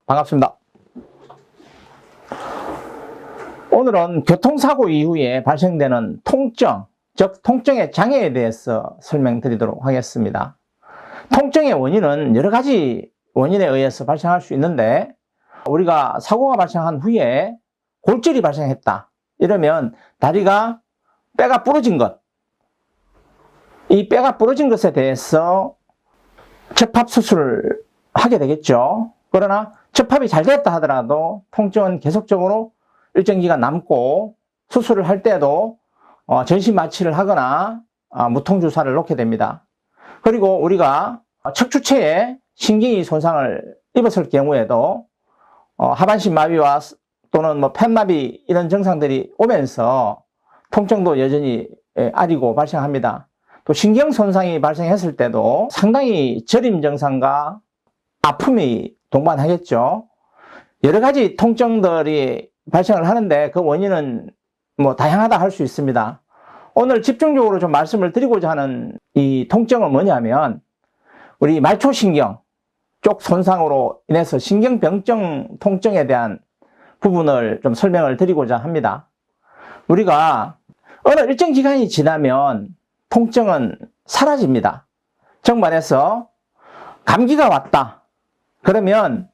반갑습니다. 오늘은 교통사고 이후에 발생되는 통증, 즉 통증의 장애에 대해서 설명드리도록 하겠습니다. 통증의 원인은 여러 가지 원인에 의해서 발생할 수 있는데, 우리가 사고가 발생한 후에 골절이 발생했다 이러면 뼈가 부러진 것, 이 뼈가 부러진 것에 대해서 접합 수술을 하게 되겠죠. 그러나 접합이 잘 됐다 하더라도 통증은 계속적으로 일정 기간 남고, 수술을 할 때도 전신 마취를 하거나 무통주사를 놓게 됩니다. 그리고 우리가 척추체에 신경이 손상을 입었을 경우에도 하반신 마비와 또는 펜마비 이런 증상들이 오면서 통증도 여전히 아리고 발생합니다. 또 신경 손상이 발생했을 때도 상당히 저림 증상과 아픔이 동반하겠죠. 여러 가지 통증들이 발생을 하는데 그 원인은 다양하다 할 수 있습니다. 오늘 집중적으로 좀 말씀을 드리고자 하는 이 통증은 뭐냐면, 우리 말초신경 쪽 손상으로 인해서 신경병증 통증에 대한 부분을 좀 설명을 드리고자 합니다. 우리가 어느 일정 기간이 지나면 통증은 사라집니다. 즉 말해서 감기가 왔다 그러면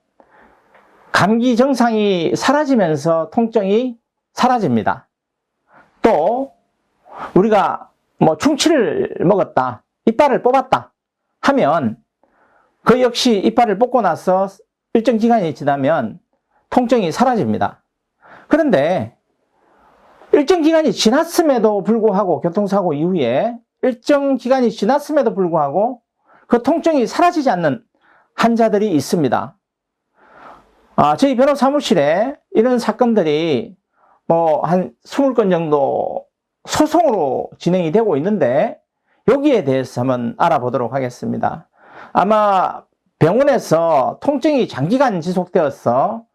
감기 증상이 사라지면서 통증이 사라집니다. 또 우리가 충치를 먹었다, 이빨을 뽑았다 하면 그 역시 이빨을 뽑고 나서 일정 기간이 지나면 통증이 사라집니다. 그런데 일정 기간이 지났음에도 불구하고, 교통사고 이후에 일정 기간이 지났음에도 불구하고 그 통증이 사라지지 않는 환자들이 있습니다. 저희 변호 사무실에 이런 사건들이 한 20건 정도 소송으로 진행이 되고 있는데, 여기에 대해서 한번 알아보도록 하겠습니다. 아마 병원에서 통증이 장기간 지속되어서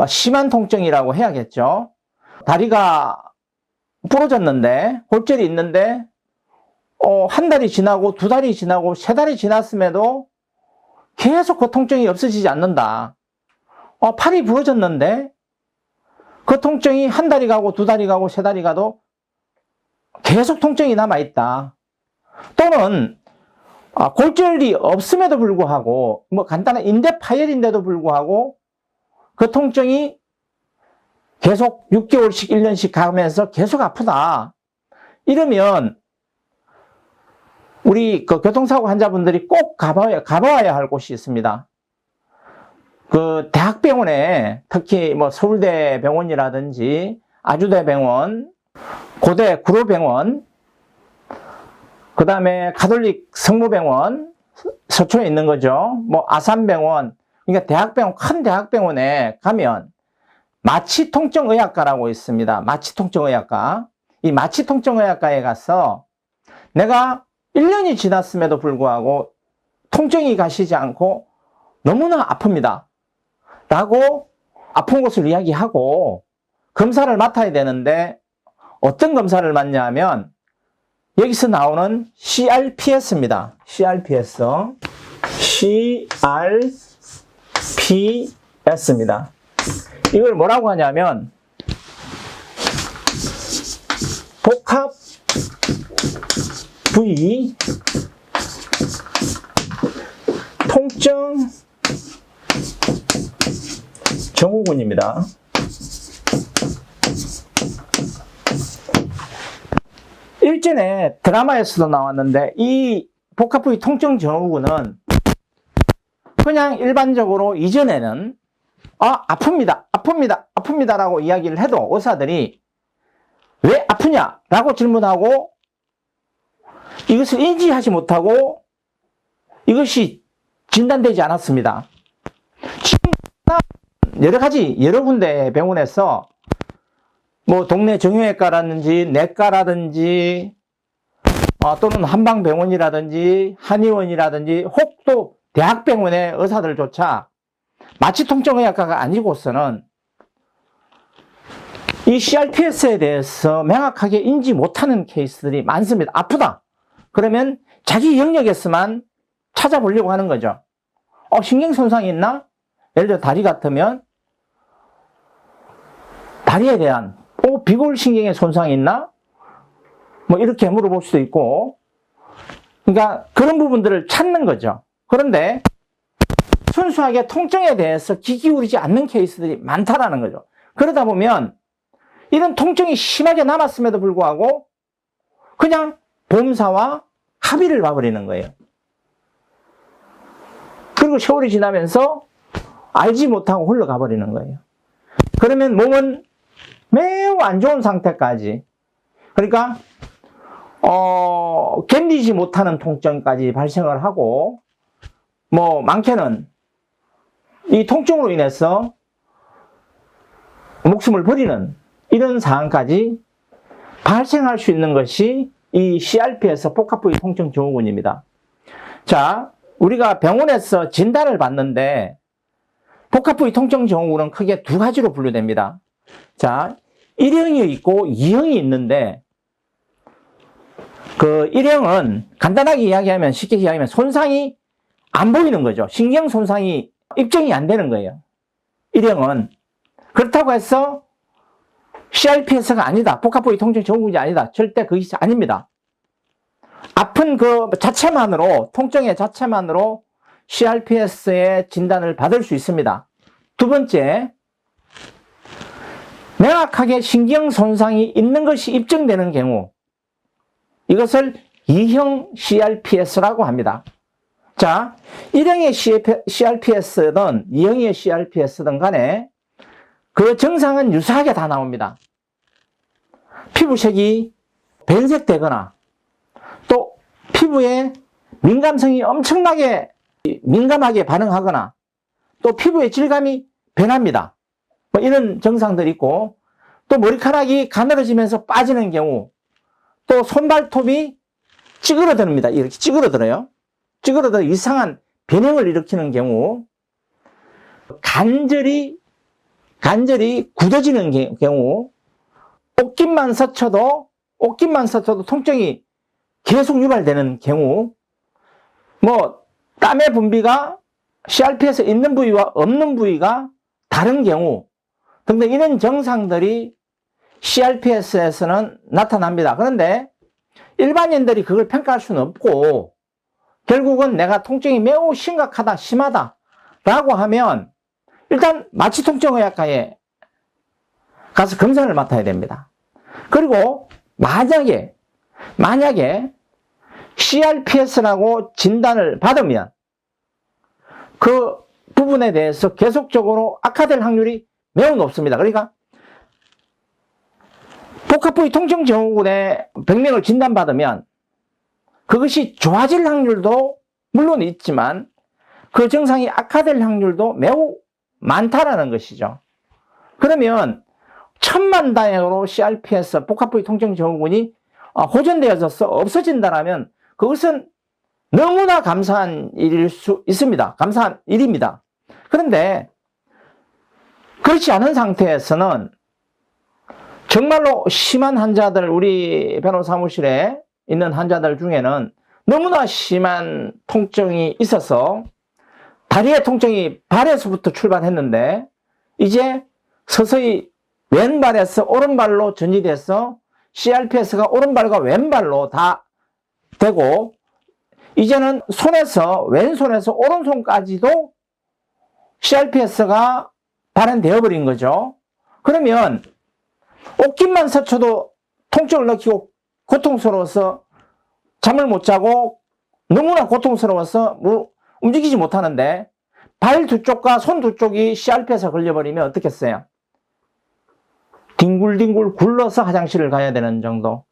심한 통증이라고 해야겠죠. 다리가 부러졌는데, 골절이 있는데 한 달이 지나고 두 달이 지나고 세 달이 지났음에도 계속 그 통증이 없어지지 않는다. 팔이 부러졌는데 그 통증이 한 달이 가고 두 달이 가고 세 달이 가도 계속 통증이 남아있다. 또는 골절이 없음에도 불구하고, 간단한 인대 파열인데도 불구하고 그 통증이 계속 6개월씩 1년씩 가면서 계속 아프다. 이러면 우리 교통사고 환자분들이 꼭 가봐야 할 곳이 있습니다. 대학병원에, 특히 서울대병원이라든지 아주대병원, 고대 구로병원, 그 다음에 가톨릭 성모병원, 서초에 있는 거죠. 아산병원, 그러니까 대학병원, 큰 대학병원에 가면 마취통증의학과라고 있습니다. 마취통증의학과. 이 마취통증의학과에 가서 내가 1년이 지났음에도 불구하고 통증이 가시지 않고 너무나 아픕니다 라고 아픈 곳을 이야기하고 검사를 맡아야 되는데, 어떤 검사를 맡냐 여기서 나오는 CRPS입니다. CRPS입니다. 이걸 뭐라고 하냐면 복합 부위 통증 증후군입니다. 일전에 드라마에서도 나왔는데, 이 복합부위 통증 증후군은 그냥 일반적으로 이전에는 아픕니다 라고 이야기를 해도 의사들이 왜 아프냐 라고 질문하고 이것을 인지하지 못하고 이것이 진단되지 않았습니다. 지금 여러 군데 병원에서 동네 정형외과라든지 내과라든지 또는 한방병원이라든지 한의원이라든지 혹 또 대학병원의 의사들조차 마취통증의학과가 아니고서는 이 CRPS에 대해서 명확하게 인지 못하는 케이스들이 많습니다. 아프다 그러면 자기 영역에서만 찾아보려고 하는 거죠. 신경손상이 있나? 예를 들어 다리 같으면 다리에 대한 비골신경에 손상이 있나? 뭐 이렇게 물어볼 수도 있고, 그러니까 그런 부분들을 찾는 거죠. 그런데 순수하게 통증에 대해서 귀 기울이지 않는 케이스들이 많다라는 거죠. 그러다 보면 이런 통증이 심하게 남았음에도 불구하고 그냥 보험사와 합의를 봐버리는 거예요. 그리고 세월이 지나면서 알지 못하고 흘러가 버리는 거예요. 그러면 몸은 매우 안 좋은 상태까지, 그러니까 견디지 못하는 통증까지 발생을 하고, 뭐 많게는 이 통증으로 인해서 목숨을 버리는 이런 상황까지 발생할 수 있는 것이 이 CRPS 복합부위 통증 증후군입니다. 자, 우리가 병원에서 진단을 받는데 복합부위 통증 증후군은 크게 두 가지로 분류됩니다. 자, 1형이 있고 2형이 있는데, 그 1형은 간단하게 이야기하면, 쉽게 이야기하면 손상이 안 보이는 거죠. 신경 손상이 입증이 안 되는 거예요. 1형은. 그렇다고 해서 CRPS가 아니다, 복합부위 통증 증후군이 아니다, 절대 그것이 아닙니다. 아픈 그 자체만으로, 통증의 자체만으로 CRPS의 진단을 받을 수 있습니다. 두 번째, 명확하게 신경 손상이 있는 것이 입증되는 경우, 이것을 2형 CRPS라고 합니다. 자, 1형의 CRPS든 2형의 CRPS든 간에 그 증상은 유사하게 다 나옵니다. 피부색이 변색되거나, 또 피부에 민감성이 엄청나게 민감하게 반응하거나, 또 피부의 질감이 변합니다. 뭐 이런 증상들이 있고, 또 머리카락이 가늘어지면서 빠지는 경우, 또 손발톱이 찌그러듭니다. 이렇게 찌그러들어요. 찌그러져 이상한 변형을 일으키는 경우, 간절히 굳어지는 경우, 옷깃만 스쳐도 통증이 계속 유발되는 경우, 뭐 땀의 분비가 CRPS에 있는 부위와 없는 부위가 다른 경우 등등, 이런 증상들이 CRPS에서는 나타납니다. 그런데 일반인들이 그걸 평가할 수는 없고, 결국은 내가 통증이 매우 심각하다, 심하다 라고 하면 일단 마취통증의학과에 가서 검사를 맡아야 됩니다. 그리고 만약에 CRPS라고 진단을 받으면 그 부분에 대해서 계속적으로 악화될 확률이 매우 높습니다. 그러니까 복합부위 통증 증후군의 병명을 진단받으면 그것이 좋아질 확률도 물론 있지만 그 증상이 악화될 확률도 매우 많다라는 것이죠. 그러면 천만다행으로 CRPS 복합부위 통증 증후군이 호전되어져서 없어진다면 그것은 너무나 감사한 일일 수 있습니다. 감사한 일입니다. 그런데 그렇지 않은 상태에서는 정말로 심한 환자들, 우리 변호사 사무실에 있는 환자들 중에는 너무나 심한 통증이 있어서 다리의 통증이 발에서부터 출발했는데 이제 서서히 왼발에서 오른발로 전이돼서 CRPS가 오른발과 왼발로 다 되고, 이제는 왼손에서 오른손까지도 CRPS가 발현되어 버린 거죠. 그러면 옷깃만 스쳐도 통증을 느끼고 고통스러워서 잠을 못 자고 너무나 고통스러워서 움직이지 못하는데, 발 두 쪽과 손 두 쪽이 CRPS에 걸려버리면 어떻겠어요? 뒹굴뒹굴 굴러서 화장실을 가야 되는 정도,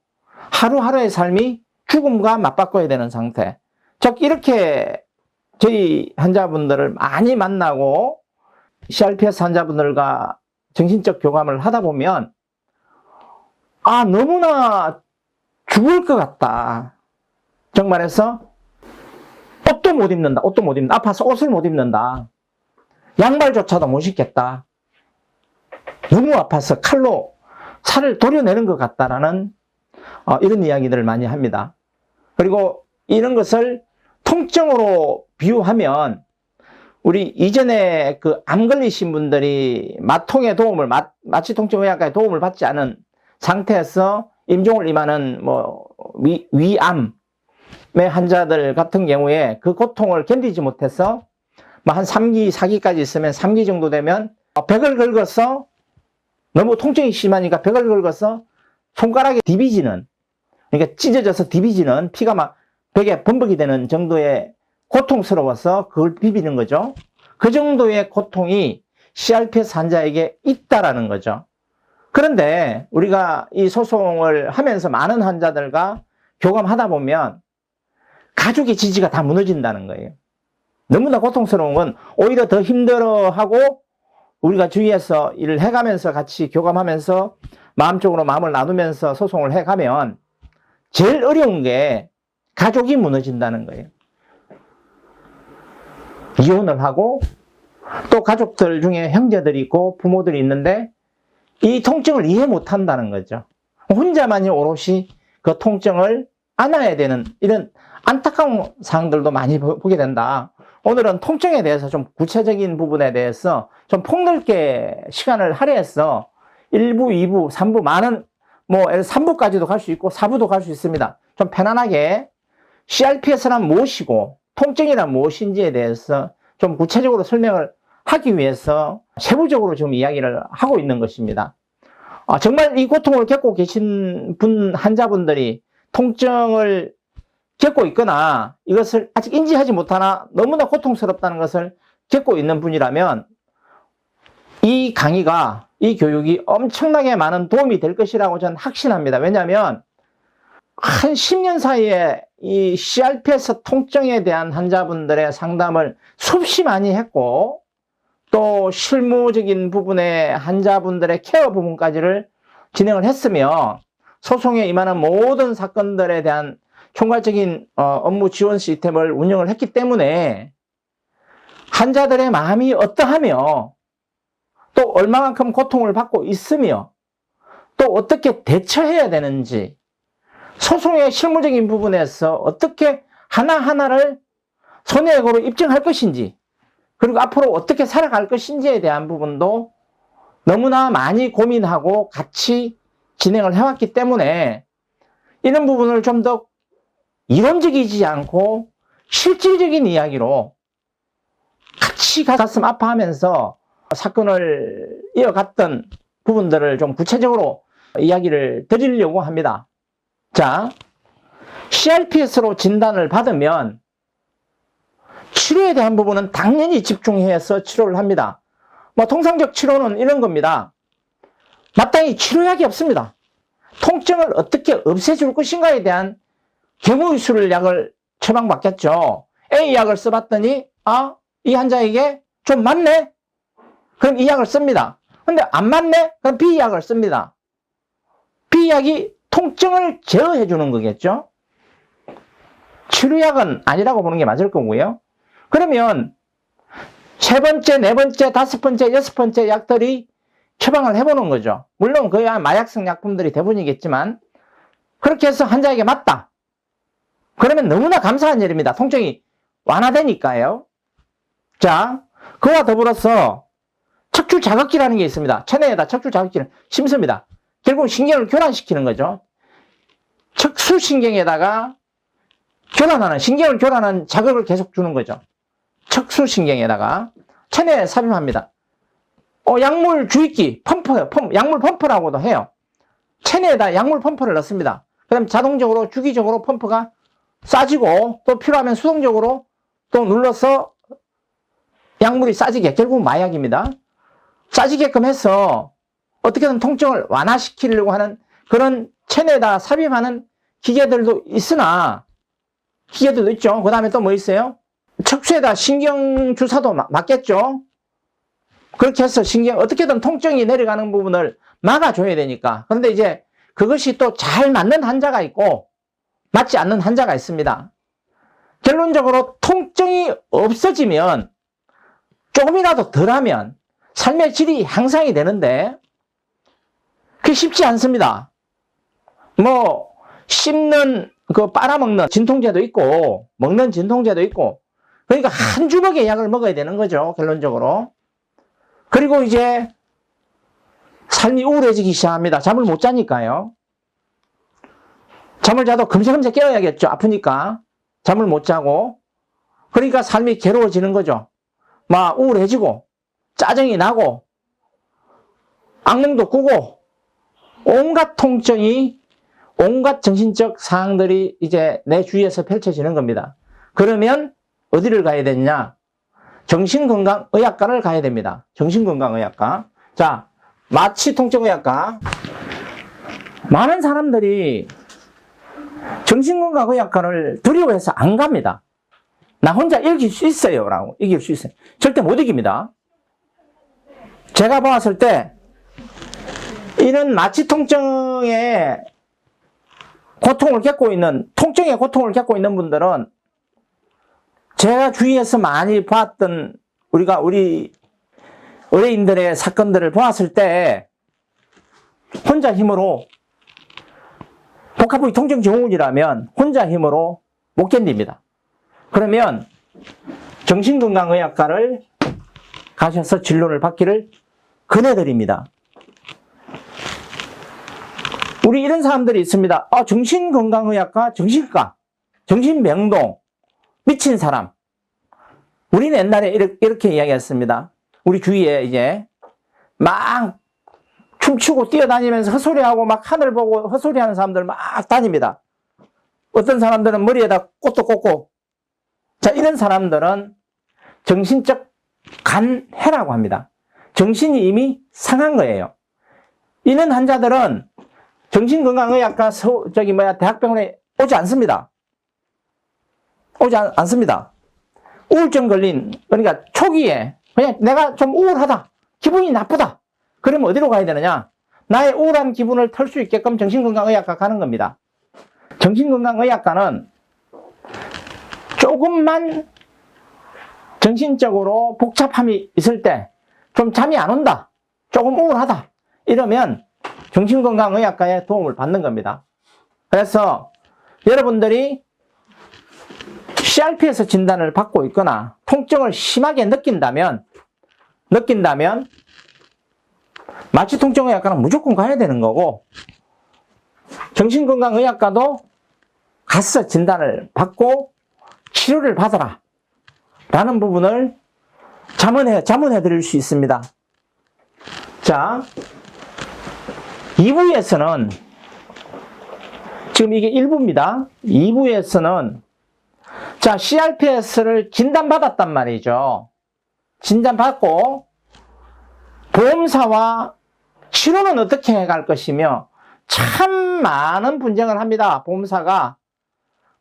하루하루의 삶이 죽음과 맞바꿔야 되는 상태. 즉 이렇게 저희 환자분들을 많이 만나고 CRPS 환자분들과 정신적 교감을 하다 보면 너무나 죽을 것 같다. 정말해서 옷도 못 입는다. 아파서 옷을 못 입는다. 양말조차도 못 신겠다. 너무 아파서 칼로 살을 도려내는 것 같다라는 이런 이야기들을 많이 합니다. 그리고 이런 것을 통증으로 비유하면 우리 이전에 그 암 걸리신 분들이 마통의 도움을, 마취통증의학과의 도움을 받지 않은 상태에서 임종을 임하는 위암의 환자들 같은 경우에 그 고통을 견디지 못해서 한 3기, 4기까지 있으면 3기 정도 되면 벽을 긁어서 너무 통증이 심하니까 벽을 긁어서 손가락이 디비지는, 그러니까 찢어져서 디비지는, 피가 막 벽에 범벅이 되는 정도의 고통스러워서 그걸 비비는 거죠. 그 정도의 고통이 CRPS 환자에게 있다라는 거죠. 그런데 우리가 이 소송을 하면서 많은 환자들과 교감하다 보면 가족의 지지가 다 무너진다는 거예요. 너무나 고통스러운 건 오히려 더 힘들어하고, 우리가 주위에서 일을 해가면서 같이 교감하면서 마음적으로 마음을 나누면서 소송을 해가면 제일 어려운 게 가족이 무너진다는 거예요. 이혼을 하고 또 가족들 중에 형제들이 있고 부모들이 있는데 이 통증을 이해 못 한다는 거죠. 혼자만이 오롯이 그 통증을 안아야 되는 이런 안타까운 상황들도 많이 보게 된다. 오늘은 통증에 대해서 좀 구체적인 부분에 대해서 좀 폭넓게 시간을 할애해서 1부, 2부, 3부 많은 3부까지도 갈 수 있고 4부도 갈 수 있습니다. 좀 편안하게 CRPS란 무엇이고 통증이란 무엇인지에 대해서 좀 구체적으로 설명을 하기 위해서 세부적으로 지금 이야기를 하고 있는 것입니다. 정말 이 고통을 겪고 계신 환자분들이 통증을 겪고 있거나 이것을 아직 인지하지 못하나 너무나 고통스럽다는 것을 겪고 있는 분이라면 이 강의가, 이 교육이 엄청나게 많은 도움이 될 것이라고 저는 확신합니다. 왜냐하면 한 10년 사이에 이 CRPS 통증에 대한 환자분들의 상담을 수없이 많이 했고, 또 실무적인 부분의 환자분들의 케어 부분까지를 진행을 했으며, 소송에 임하는 모든 사건들에 대한 총괄적인 업무 지원 시스템을 운영을 했기 때문에 환자들의 마음이 어떠하며 또 얼마만큼 고통을 받고 있으며 또 어떻게 대처해야 되는지, 소송의 실무적인 부분에서 어떻게 하나하나를 손해액으로 입증할 것인지, 그리고 앞으로 어떻게 살아갈 것인지에 대한 부분도 너무나 많이 고민하고 같이 진행을 해왔기 때문에 이런 부분을 좀 더 이론적이지 않고 실질적인 이야기로 같이 가슴 아파하면서 사건을 이어갔던 부분들을 좀 구체적으로 이야기를 드리려고 합니다. 자, CRPS로 진단을 받으면 치료에 대한 부분은 당연히 집중해서 치료를 합니다. 통상적 치료는 이런 겁니다. 마땅히 치료약이 없습니다. 통증을 어떻게 없애줄 것인가에 대한 경우의 약을 처방받겠죠. A 약을 써봤더니 이 환자에게 좀 맞네? 그럼 이 약을 씁니다. 근데 안 맞네? 그럼 B 약을 씁니다. B 약이 통증을 제어해 주는 거겠죠. 치료약은 아니라고 보는 게 맞을 거고요. 그러면 세 번째, 네 번째, 다섯 번째, 여섯 번째 약들이 처방을 해보는 거죠. 물론 그야 마약성 약품들이 대부분이겠지만 그렇게 해서 환자에게 맞다. 그러면 너무나 감사한 일입니다. 통증이 완화되니까요. 자, 그와 더불어서 척추 자극기라는 게 있습니다. 체내에다 척추 자극기를 심습니다. 결국 신경을 교란시키는 거죠. 척수신경에다가 신경을 교란하는 자극을 계속 주는 거죠. 척수신경에다가 체내에 삽입합니다. 약물 주입기, 약물 펌프라고도 해요. 체내에다 약물 펌프를 넣습니다. 그럼 자동적으로 주기적으로 펌프가 싸지고 또 필요하면 수동적으로 또 눌러서 약물이 싸지게, 결국 마약입니다. 싸지게끔 해서 어떻게든 통증을 완화시키려고 하는 그런 체내에다 삽입하는 기계들도 있죠. 그 다음에 또 뭐 있어요? 척추에다 신경 주사도 맞겠죠. 그렇게 해서 어떻게든 통증이 내려가는 부분을 막아줘야 되니까. 그런데 이제 그것이 또 잘 맞는 환자가 있고 맞지 않는 환자가 있습니다. 결론적으로 통증이 없어지면 조금이라도 덜하면 삶의 질이 향상이 되는데 그게 쉽지 않습니다. 씹는, 빨아먹는 진통제도 있고, 먹는 진통제도 있고, 그러니까 한 주먹의 약을 먹어야 되는 거죠, 결론적으로. 그리고 이제 삶이 우울해지기 시작합니다. 잠을 못 자니까요. 잠을 자도 금세금세 깨어야겠죠. 아프니까. 잠을 못 자고. 그러니까 삶이 괴로워지는 거죠. 막 우울해지고, 짜증이 나고, 악몽도 꾸고, 온갖 통증이, 온갖 정신적 사항들이 이제 내 주위에서 펼쳐지는 겁니다. 그러면 어디를 가야 되느냐? 정신건강의학과를 가야 됩니다. 정신건강의학과. 자, 마취통증의학과. 많은 사람들이 정신건강의학과를 두려워해서 안 갑니다. 나 혼자 이길 수 있어요. 라고. 이길 수 있어요. 절대 못 이깁니다. 제가 봤을 때, 이런 마취통증의 고통을 겪고 있는, 통증의 고통을 겪고 있는 분들은 제가 주위에서 많이 봤던 우리 의뢰인들의 사건들을 보았을 때 혼자 힘으로 복합부위 통증 증후군이라면 혼자 힘으로 못 견딥니다. 그러면 정신건강의학과를 가셔서 진료를 받기를 권해드립니다. 우리 이런 사람들이 있습니다. 정신건강의학과, 정신과, 정신병동, 미친 사람. 우리는 옛날에 이렇게 이야기했습니다. 우리 주위에 이제 막 춤추고 뛰어다니면서 헛소리하고 막 하늘 보고 헛소리하는 사람들 막 다닙니다. 어떤 사람들은 머리에다 꽃도 꽂고. 자, 이런 사람들은 정신적 간해라고 합니다. 정신이 이미 상한 거예요. 이런 환자들은 정신건강의학과 대학병원에 오지 않습니다. 오지 않습니다. 우울증 걸린, 그러니까 초기에 그냥 내가 좀 우울하다, 기분이 나쁘다. 그러면 어디로 가야 되느냐? 나의 우울한 기분을 털 수 있게끔 정신건강의학과 가는 겁니다. 정신건강의학과는 조금만 정신적으로 복잡함이 있을 때, 좀 잠이 안 온다, 조금 우울하다, 이러면 정신건강의학과의 도움을 받는 겁니다. 그래서 여러분들이 CRP에서 진단을 받고 있거나 통증을 심하게 느낀다면 마취통증의학과는 무조건 가야 되는 거고, 정신건강의학과도 가서 진단을 받고 치료를 받아라 라는 부분을 자문해 드릴 수 있습니다. 자, 2부에서는 지금 이게 1부입니다. 2부에서는 자, CRPS를 진단받았단 말이죠. 진단받고 보험사와 치료는 어떻게 해갈 것이며 참 많은 분쟁을 합니다. 보험사가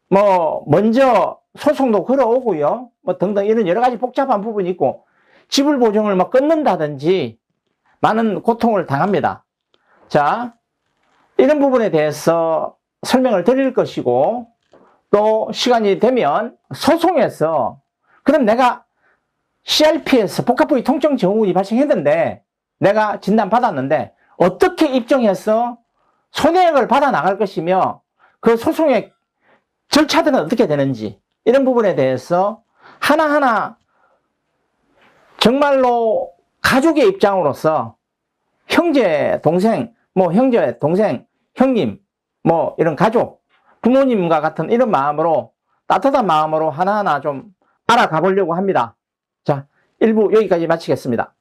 먼저 소송도 걸어오고요. 등등 이런 여러 가지 복잡한 부분이 있고 지불 보증을 끊는다든지 많은 고통을 당합니다. 자, 이런 부분에 대해서 설명을 드릴 것이고, 또 시간이 되면 소송에서 그럼 내가 CRP에서 복합부위 통증 증후군이 발생했는데 내가 진단받았는데 어떻게 입증해서 손해액을 받아 나갈 것이며 그 소송의 절차들은 어떻게 되는지 이런 부분에 대해서 하나하나 정말로 가족의 입장으로서 형제, 동생, 형님, 이런 가족, 부모님과 같은 이런 마음으로, 따뜻한 마음으로 하나하나 좀 알아가 보려고 합니다. 자, 1부 여기까지 마치겠습니다.